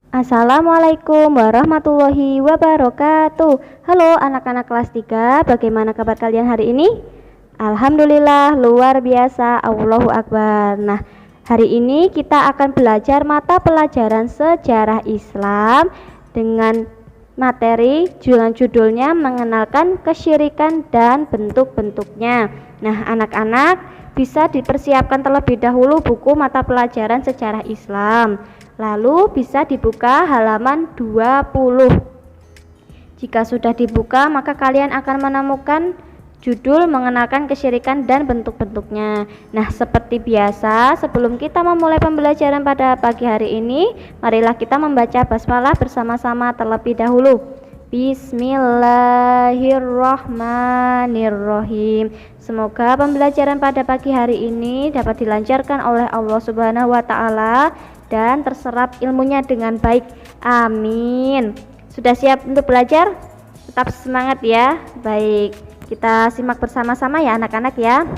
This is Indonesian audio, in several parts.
Assalamualaikum warahmatullahi wabarakatuh. Halo anak-anak kelas 3, bagaimana kabar kalian hari ini? Alhamdulillah, luar biasa, Allahu Akbar. Nah, hari ini kita akan belajar mata pelajaran sejarah Islam dengan materi judulnya mengenalkan kesyirikan dan bentuk-bentuknya. Nah, anak-anak bisa dipersiapkan terlebih dahulu buku mata pelajaran sejarah Islam. Lalu bisa dibuka halaman 20. Jika sudah dibuka, maka kalian akan menemukan judul mengenalkan kesyirikan dan bentuk-bentuknya. Nah, seperti biasa, sebelum kita memulai pembelajaran pada pagi hari ini, marilah kita membaca basmalah bersama-sama terlebih dahulu. Bismillahirrahmanirrahim. Semoga pembelajaran pada pagi hari ini dapat dilancarkan oleh Allah Subhanahu wa taala dan terserap ilmunya dengan baik. Amin. Sudah siap untuk belajar? Tetap semangat ya. Baik, kita simak bersama-sama ya anak-anak ya.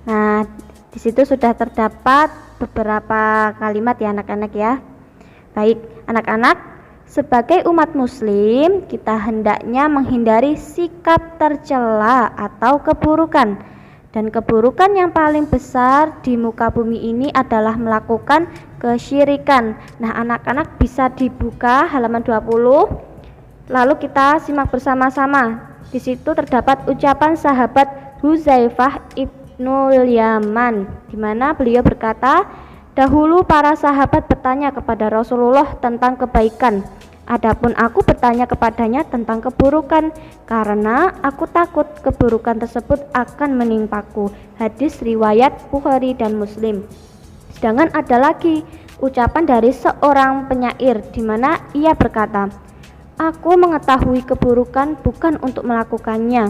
Nah, di situ sudah terdapat beberapa kalimat ya anak-anak ya. Baik, anak-anak, sebagai umat muslim, kita hendaknya menghindari sikap tercela atau keburukan. Dan keburukan yang paling besar di muka bumi ini adalah melakukan kesyirikan. Nah, anak-anak bisa dibuka halaman 20. Lalu kita simak bersama-sama. Di situ terdapat ucapan sahabat Huzaifah ibnul Yaman, di mana beliau berkata, "Dahulu para sahabat bertanya kepada Rasulullah tentang kebaikan. Adapun aku bertanya kepadanya tentang keburukan, karena aku takut keburukan tersebut akan menimpaku." Hadis riwayat Bukhari dan Muslim. Sedangkan ada lagi ucapan dari seorang penyair di mana ia berkata, "Aku mengetahui keburukan bukan untuk melakukannya,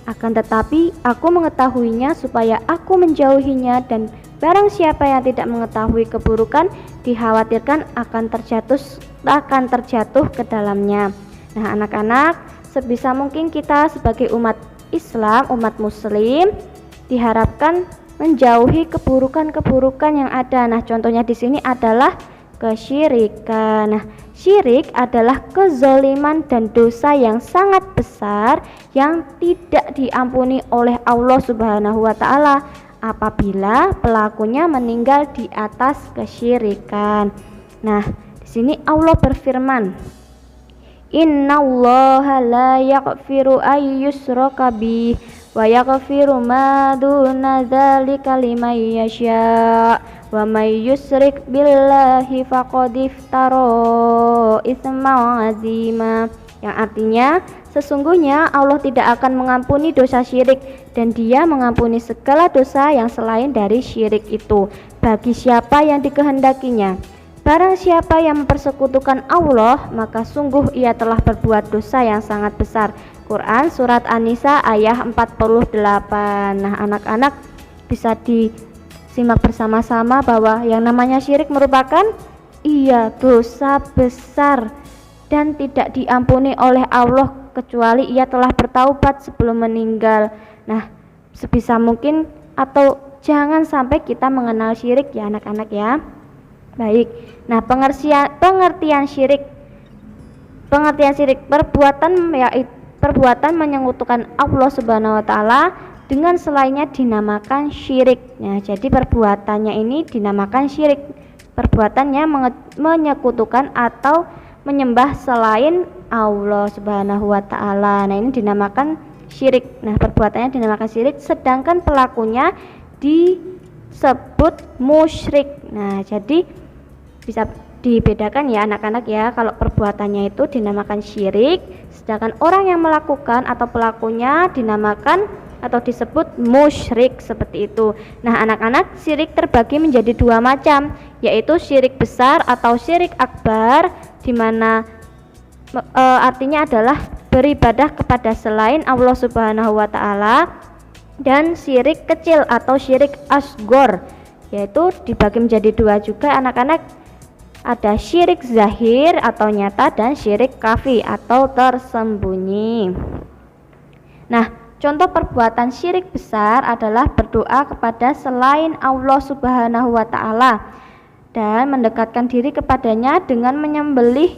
akan tetapi aku mengetahuinya supaya aku menjauhinya, dan barang siapa yang tidak mengetahui keburukan dikhawatirkan akan terjatuh ke dalamnya." Nah, anak-anak, sebisa mungkin kita sebagai umat Islam, umat muslim, diharapkan menjauhi keburukan-keburukan yang ada. Nah, contohnya di sini adalah kesyirikan. Nah, syirik adalah kezaliman dan dosa yang sangat besar yang tidak diampuni oleh Allah Subhanahu wa taala apabila pelakunya meninggal di atas kesyirikan. Nah, di sini Allah berfirman, "Innallaha la yaghfiru ay yushraka bih wa yaghfiru ma duna dzalika liman yasha wa may yusyrik billahi faqad iftara itsman azima." Yang artinya, sesungguhnya Allah tidak akan mengampuni dosa syirik, dan Dia mengampuni segala dosa yang selain dari syirik itu bagi siapa yang dikehendakinya. Barang siapa yang mempersekutukan Allah, maka sungguh ia telah berbuat dosa yang sangat besar. Quran Surat An-Nisa ayat 48. Nah, anak-anak bisa disimak bersama-sama bahwa yang namanya syirik merupakan dosa besar dan tidak diampuni oleh Allah kecuali ia telah bertaubat sebelum meninggal. Nah, sebisa mungkin atau jangan sampai kita mengenal syirik ya anak-anak ya. Baik. Nah, pengertian syirik perbuatan menyekutukan Allah Subhanahu wa taala dengan selainnya dinamakan syirik. Nah, jadi perbuatannya ini dinamakan syirik. Perbuatannya menyekutukan atau menyembah selain Allah Subhanahu wa taala. Nah, ini dinamakan syirik. Nah, perbuatannya dinamakan syirik, sedangkan pelakunya disebut musyrik. Nah, jadi bisa dibedakan ya anak-anak ya, kalau perbuatannya itu dinamakan syirik, sedangkan orang yang melakukan atau pelakunya dinamakan atau disebut musyrik, seperti itu. Nah, anak-anak, syirik terbagi menjadi dua macam, yaitu syirik besar atau syirik akbar, di mana artinya adalah beribadah kepada selain Allah Subhanahu wa taala, dan syirik kecil atau syirik asgor, yaitu dibagi menjadi dua juga anak-anak. Ada syirik zahir atau nyata dan syirik khafi atau tersembunyi. Nah, contoh perbuatan syirik besar adalah berdoa kepada selain Allah Subhanahu wa taala dan mendekatkan diri kepadanya dengan menyembelih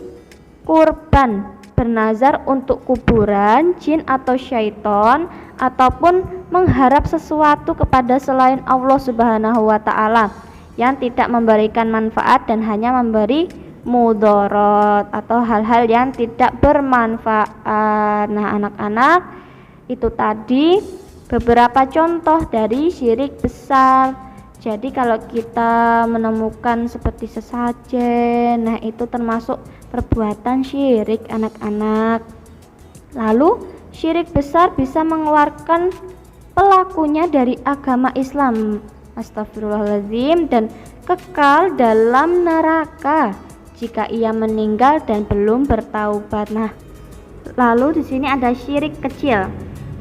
kurban, bernazar untuk kuburan, jin atau syaitan, ataupun mengharap sesuatu kepada selain Allah Subhanahu wa taala yang tidak memberikan manfaat dan hanya memberi mudarat atau hal-hal yang tidak bermanfaat. Nah, anak-anak, itu tadi beberapa contoh dari syirik besar. Jadi kalau kita menemukan seperti sesajen, nah itu termasuk perbuatan syirik, anak-anak. Lalu syirik besar bisa mengeluarkan pelakunya dari agama Islam, astagfirullahaladzim, dan kekal dalam neraka jika ia meninggal dan belum bertaubat. Nah, lalu di sini ada syirik kecil.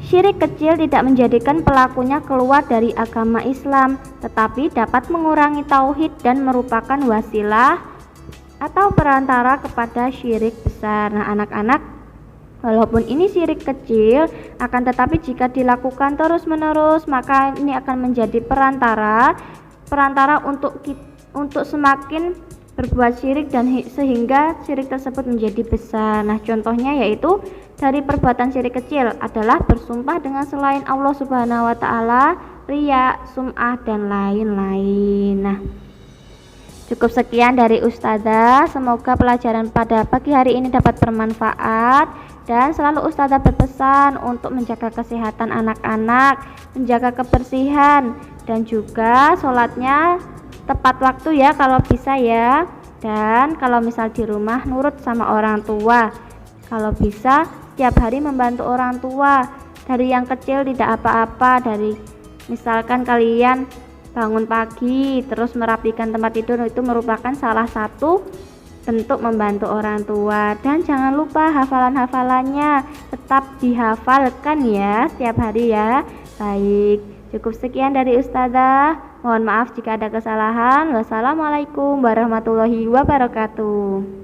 Syirik kecil tidak menjadikan pelakunya keluar dari agama Islam, tetapi dapat mengurangi tauhid dan merupakan wasilah atau perantara kepada syirik besar. Nah, anak-anak, walaupun ini syirik kecil, akan tetapi jika dilakukan terus-menerus, maka ini akan menjadi perantara untuk semakin berbuat syirik dan sehingga syirik tersebut menjadi besar. Nah, contohnya yaitu dari perbuatan syirik kecil adalah bersumpah dengan selain Allah Subhanahu wa taala, riya, sum'ah, dan lain-lain. Nah, cukup sekian dari Ustazah. Semoga pelajaran pada pagi hari ini dapat bermanfaat, dan selalu Ustazah berpesan untuk menjaga kesehatan anak-anak, menjaga kebersihan, dan juga sholatnya tepat waktu ya kalau bisa ya. Dan kalau misal di rumah nurut sama orang tua, kalau bisa setiap hari membantu orang tua. Dari yang kecil tidak apa-apa, dari misalkan kalian bangun pagi terus merapikan tempat tidur, itu merupakan salah satu bentuk membantu orang tua. Dan jangan lupa hafalan-hafalannya tetap dihafalkan ya setiap hari ya. Baik, cukup sekian dari Ustazah. Mohon maaf jika ada kesalahan. Wassalamualaikum warahmatullahi wabarakatuh.